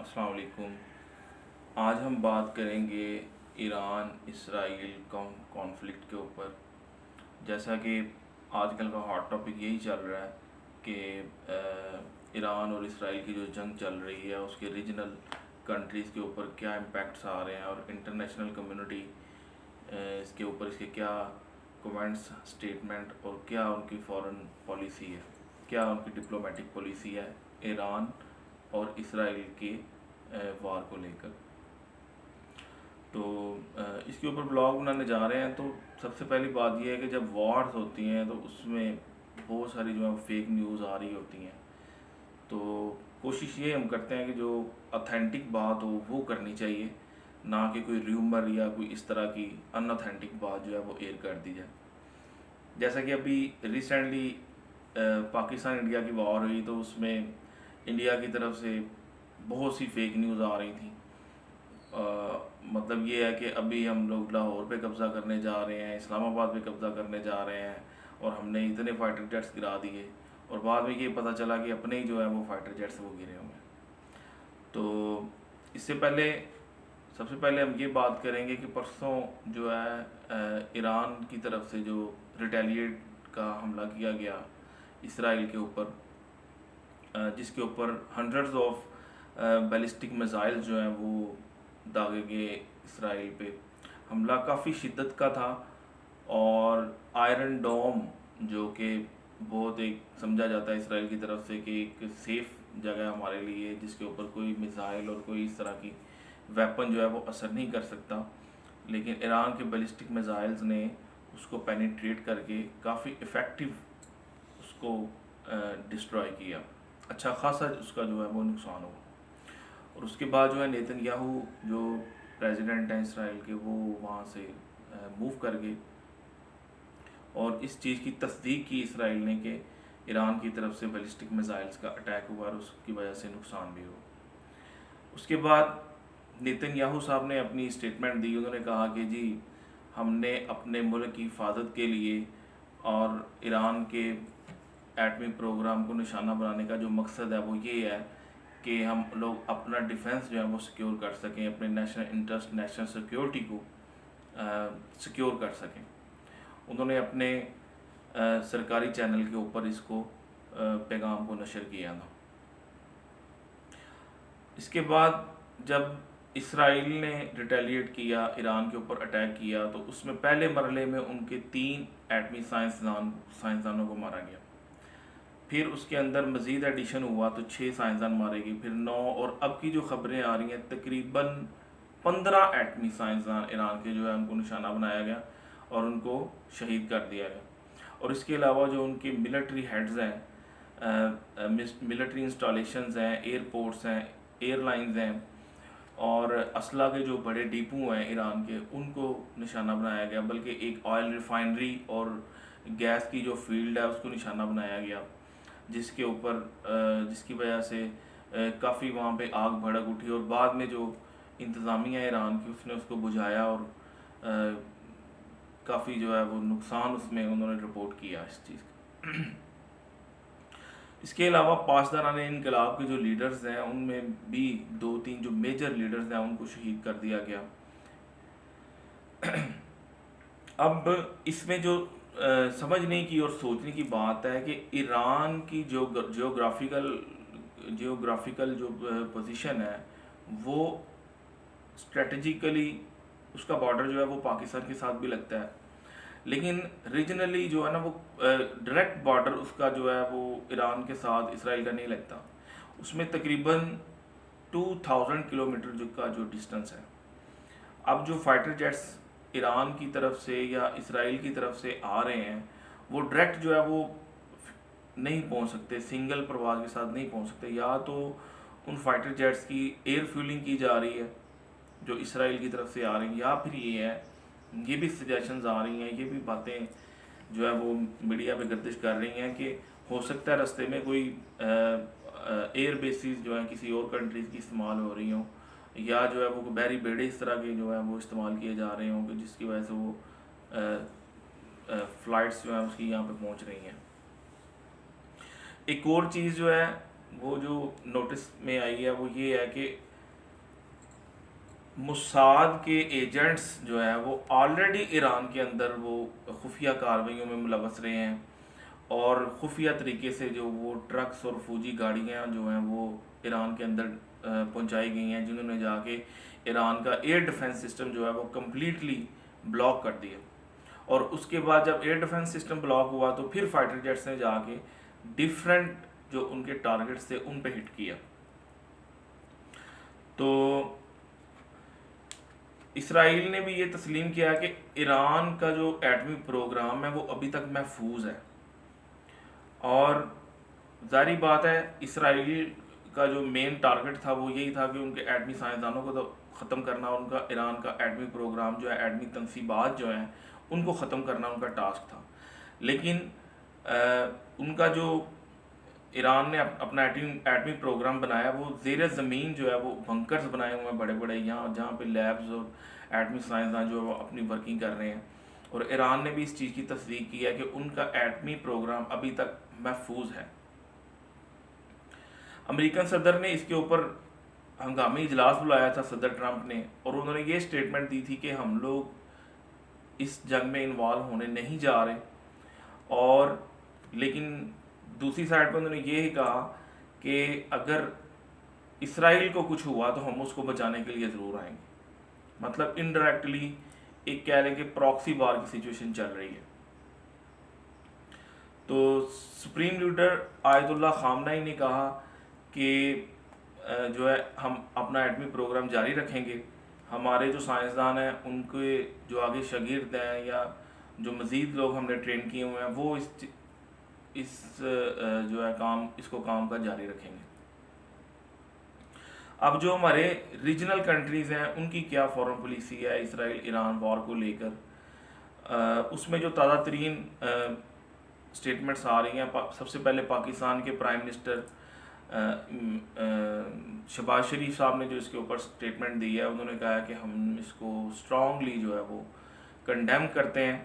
अस्सलाम वालेकुम। आज हम बात करेंगे ईरान इसराइल कॉन्फ्लिक्ट के ऊपर। जैसा कि आजकल का हॉट टॉपिक यही चल रहा है कि ईरान और इसराइल की जो जंग चल रही है उसके रीजनल कंट्रीज़ के ऊपर क्या इम्पैक्ट्स आ रहे हैं और इंटरनेशनल कम्युनिटी इसके ऊपर इसके क्या कमेंट्स स्टेटमेंट और क्या उनकी फॉरेन पॉलिसी है, क्या उनकी डिप्लोमेटिक पॉलिसी है ईरान और इसराइल के वार को लेकर। तो इसके ऊपर ब्लॉग बनाने जा रहे हैं। तो सबसे पहली बात यह है कि जब वॉर्स होती हैं तो उसमें बहुत सारी जो है फेक न्यूज़ आ रही होती हैं। तो कोशिश ये हम करते हैं कि जो ऑथेंटिक बात हो वो करनी चाहिए, ना कि कोई र्यूमर या कोई इस तरह की अनऑथेंटिक बात जो है वो एयर कर दी जाए। जैसा कि अभी रिसेंटली पाकिस्तान इंडिया की वॉर हुई तो उसमें इंडिया की तरफ से बहुत सी फेक न्यूज़ आ रही थी। मतलब ये है कि अभी हम लोग लाहौर पे कब्ज़ा करने जा रहे हैं, इस्लामाबाद पे कब्ज़ा करने जा रहे हैं और हमने इतने फाइटर जेट्स गिरा दिए, और बाद में ये पता चला कि अपने ही जो है वो फाइटर जेट्स वो गिरे हुए हैं। तो इससे पहले सबसे पहले हम ये बात करेंगे कि परसों जो है ईरान की तरफ से जो रिटेलिएट का हमला किया गया इसराइल के ऊपर, जिसके ऊपर हंड्रेड्स ऑफ बैलिस्टिक मिसाइल जो हैं वो दागे गए इसराइल पे। हमला काफ़ी शिद्दत का था और आयरन डोम जो कि बहुत एक समझा जाता है इसराइल की तरफ से कि एक सेफ़ जगह हमारे लिए जिसके ऊपर कोई मिसाइल और कोई इस तरह की वेपन जो है वो असर नहीं कर सकता, लेकिन ईरान के बैलिस्टिक मिसाइल्स ने उसको पेनिट्रेट करके काफ़ी इफ़ेक्टिव उसको डिस्ट्रॉय किया। अच्छा खासा उसका जो है वो नुकसान हुआ। और उसके बाद जो है नेतन्याहू जो प्रेसिडेंट हैं इसराइल के, वो वहाँ से मूव कर गए और इस चीज़ की तस्दीक की इसराइल ने कि ईरान की तरफ से बैलिस्टिक मिसाइल्स का अटैक हुआ और उसकी वजह से नुकसान भी हुआ। उसके बाद नेतन्याहू साहब ने अपनी स्टेटमेंट दी। उन्होंने कहा कि जी हमने अपने मुल्क की हिफाजत के लिए और ईरान के एटमी प्रोग्राम को निशाना बनाने का जो मकसद है वो ये है कि हम लोग अपना डिफेंस जो है वो सिक्योर कर सकें, अपने नेशनल इंटरेस्ट नेशनल सिक्योरिटी को सिक्योर कर सकें। उन्होंने अपने सरकारी चैनल के ऊपर इसको पैगाम को नशर किया था। इसके बाद जब इसराइल ने रिटेलिएट किया, ईरान के ऊपर अटैक किया, तो उसमें पहले मरहले में उनके 3 एटमी साइंसदानों को मारा गया। फिर उसके अंदर मज़ीद एडिशन हुआ तो 6 साइंसदान मारे गए, फिर 9, और अब की जो खबरें आ रही हैं तकरीबन 15 एटमी साइंसदान ईरान के जो है उनको निशाना बनाया गया और उनको शहीद कर दिया गया। और इसके अलावा जो उनके मिलिट्री हेड्स हैं, मिलिट्री इंस्टॉलेशंस हैं, एयरपोर्ट्स हैं, एयरलाइंस हैं और असला के जो बड़े डिपो हैं ईरान के, उनको निशाना बनाया गया। बल्कि एक ऑयल रिफाइनरी और गैस की जो फील्ड है उसको निशाना बनाया गया, जिसके ऊपर जिसकी वजह से काफ़ी वहाँ पे आग भड़क उठी और बाद में जो इंतज़ामिया ईरान की उसने उसको बुझाया और काफ़ी जो है वो नुकसान उसमें उन्होंने रिपोर्ट किया इस चीज़ का। इसके अलावा पासदारान इनकलाब के जो लीडर्स हैं उनमें भी 2-3 जो मेजर लीडर्स हैं उनको शहीद कर दिया गया। अब इसमें जो समझने की और सोचने की बात है कि ईरान की जो जियोग्राफिकल जो पोजीशन है वो स्ट्रेटजिकली उसका बॉर्डर जो है वो पाकिस्तान के साथ भी लगता है, लेकिन रीजनली जो है ना वो डायरेक्ट बॉर्डर उसका जो है वो ईरान के साथ इसराइल का नहीं लगता। उसमें तकरीबन 2000 किलोमीटर जो डिस्टेंस है। अब जो फाइटर जेट्स ईरान की तरफ से या इसराइल की तरफ से आ रहे हैं वो डायरेक्ट जो है वो नहीं पहुंच सकते, सिंगल प्रवास के साथ नहीं पहुंच सकते। या तो उन फाइटर जेट्स की एयर फ्यूलिंग की जा रही है जो इसराइल की तरफ से आ रही है, या फिर ये भी सजेशंस आ रही हैं, ये भी बातें जो है वो मीडिया पे गर्दिश कर रही हैं कि हो सकता है रास्ते में कोई एयर बेसिस जो है किसी और कंट्रीज़ की इस्तेमाल हो रही हों, या जो है वो बहरी बेड़े इस तरह के जो है वो इस्तेमाल किए जा रहे हों कि जिसकी वजह से वो फ़्लाइट्स जो है उसकी यहाँ पे पहुँच रही हैं। एक और चीज़ जो है वो जो नोटिस में आई है वो ये है कि موساد کے ایجنٹس جو ہیں وہ آلریڈی ایران کے اندر وہ خفیہ کارروائیوں میں ملوث رہے ہیں، اور خفیہ طریقے سے جو وہ ٹرکس اور فوجی گاڑیاں جو ہیں وہ ایران کے اندر پہنچائی گئی ہیں، جنہوں نے جا کے ایران کا ایئر ڈیفنس سسٹم جو ہے وہ کمپلیٹلی بلاک کر دیا. اور اس کے بعد جب ایئر ڈیفنس سسٹم بلاک ہوا تو پھر فائٹر جیٹس نے جا کے ڈیفرنٹ جو ان کے ٹارگٹس تھے ان پہ ہٹ کیا. تو اسرائیل نے بھی یہ تسلیم کیا کہ ایران کا جو ایٹمی پروگرام ہے وہ ابھی تک محفوظ ہے، اور ظاہری بات ہے اسرائیل کا جو مین ٹارگٹ تھا وہ یہی تھا کہ ان کے ایٹمی سائنسدانوں کو تو ختم کرنا، ان کا ایران کا ایٹمی پروگرام جو ہے، ایٹمی تنصیبات جو ہیں ان کو ختم کرنا ان کا ٹاسک تھا. لیکن ان کا جو ایران نے اپنا ایٹمی پروگرام بنایا وہ زیر زمین جو ہے وہ بنکرز بنائے ہوئے ہیں بڑے بڑے، جہاں پہ لیبز اور ایٹمی سائنسدان جو ہے وہ اپنی ورکنگ کر رہے ہیں. اور ایران نے بھی اس چیز کی تصدیق کی ہے کہ ان کا ایٹمی پروگرام ابھی تک محفوظ ہے. امریکن صدر نے اس کے اوپر ہنگامی اجلاس بلایا تھا صدر ٹرمپ نے، اور انہوں نے یہ سٹیٹمنٹ دی تھی کہ ہم لوگ اس جنگ میں انوالو ہونے نہیں جا رہے. اور لیکن دوسری سائڈ پہ انہوں نے یہ ہی کہا کہ اگر اسرائیل کو کچھ ہوا تو ہم اس کو بچانے کے لیے ضرور آئیں گے. مطلب انڈائریکٹلی ایک کہہ لیں کہ پراکسی وار کی سچویشن چل رہی ہے. تو سپریم لیڈر آیت اللہ خامنہ نے کہا کہ جو ہے ہم اپنا ایٹمی پروگرام جاری رکھیں گے. ہمارے جو سائنسدان ہیں ان کے جو آگے شاگرد ہیں یا جو مزید لوگ ہم نے ٹرین کیے ہوئے ہیں وہ اس جو ہے اس کو کام کا جاری رکھیں گے. اب جو ہمارے ریجنل کنٹریز ہیں ان کی کیا فورن پالیسی ہے اسرائیل ایران وار کو لے کر، اس میں جو تازہ ترین سٹیٹمنٹس آ رہی ہیں، سب سے پہلے پاکستان کے پرائم منسٹر شہباز شریف صاحب نے جو اس کے اوپر سٹیٹمنٹ دی ہے، انہوں نے کہا کہ ہم اس کو اسٹرانگلی جو ہے وہ کنڈیم کرتے ہیں،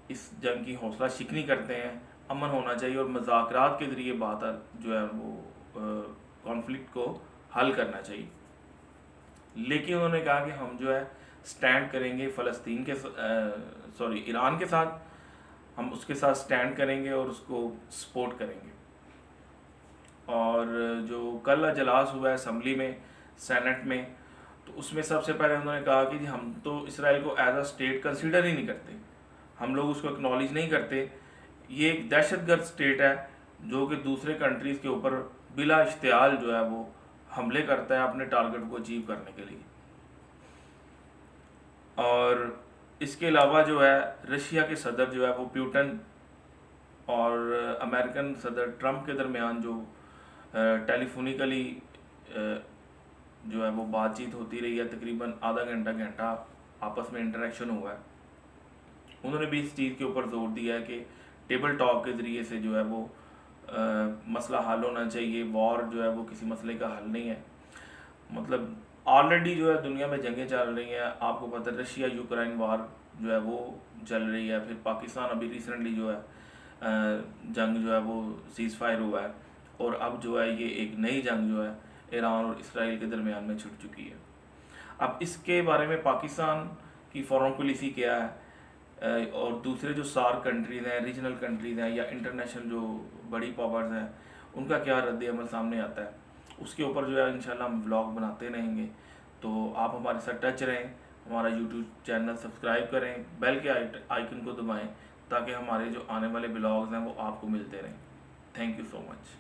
اس جنگ کی حوصلہ شکنی کرتے ہیں، امن ہونا چاہیے اور مذاکرات کے ذریعے بات جو ہے وہ کانفلکٹ کو حل کرنا چاہیے. لیکن انہوں نے کہا کہ ہم جو ہے سٹینڈ کریں گے فلسطین کے ایران کے ساتھ، ہم اس کے ساتھ سٹینڈ کریں گے اور اس کو سپورٹ کریں گے. اور جو کل اجلاس ہوا ہے اسمبلی میں، سینٹ میں، تو اس میں سب سے پہلے انہوں نے کہا کہ ہم تو اسرائیل کو ایز اے اسٹیٹ کنسیڈر ہی نہیں کرتے، ہم لوگ اس کو اکنالج نہیں کرتے. یہ ایک دہشت گرد اسٹیٹ ہے جو کہ دوسرے کنٹریز کے اوپر بلا اشتعال جو ہے وہ حملے کرتا ہے اپنے ٹارگٹ کو اچیو کرنے کے لیے. اور اس کے علاوہ جو ہے رشیا کے صدر جو ہے وہ پیوٹن اور امریکن صدر ٹرمپ کے درمیان جو ٹیلی فونیکلی جو ہے وہ بات چیت ہوتی رہی ہے، تقریباً آدھا گھنٹہ آپس میں انٹریکشن ہوا ہے. انہوں نے بھی اس چیز کے اوپر زور دیا ہے کہ ٹیبل ٹاک کے ذریعے سے جو ہے وہ مسئلہ حل ہونا چاہیے. وار جو ہے وہ کسی مسئلے کا حل نہیں ہے. مطلب آلریڈی جو ہے دنیا میں جنگیں چل رہی ہیں، آپ کو پتہ ہے رشیا یوکرائن وار جو ہے وہ چل رہی ہے. پھر پاکستان ابھی ریسنٹلی جو ہے جنگ جو ہے وہ سیز فائر ہوا ہے، اور اب جو ہے یہ ایک نئی جنگ جو ہے ایران اور اسرائیل کے درمیان میں چھڑ چکی ہے. اب اس کے بارے میں پاکستان کی فورن پالیسی کیا ہے، اور دوسرے جو سارک کنٹریز ہیں، ریجنل کنٹریز ہیں یا انٹرنیشنل جو بڑی پاورز ہیں، ان کا کیا رد عمل سامنے آتا ہے، اس کے اوپر جو ہے انشاءاللہ ہم ولاگ بناتے رہیں گے. تو آپ ہمارے ساتھ ٹچ رہیں، ہمارا یوٹیوب چینل سبسکرائب کریں، بیل کے آئیکن کو دبائیں تاکہ ہمارے جو آنے والے ولاگز ہیں وہ آپ کو ملتے رہیں. Thank you so much.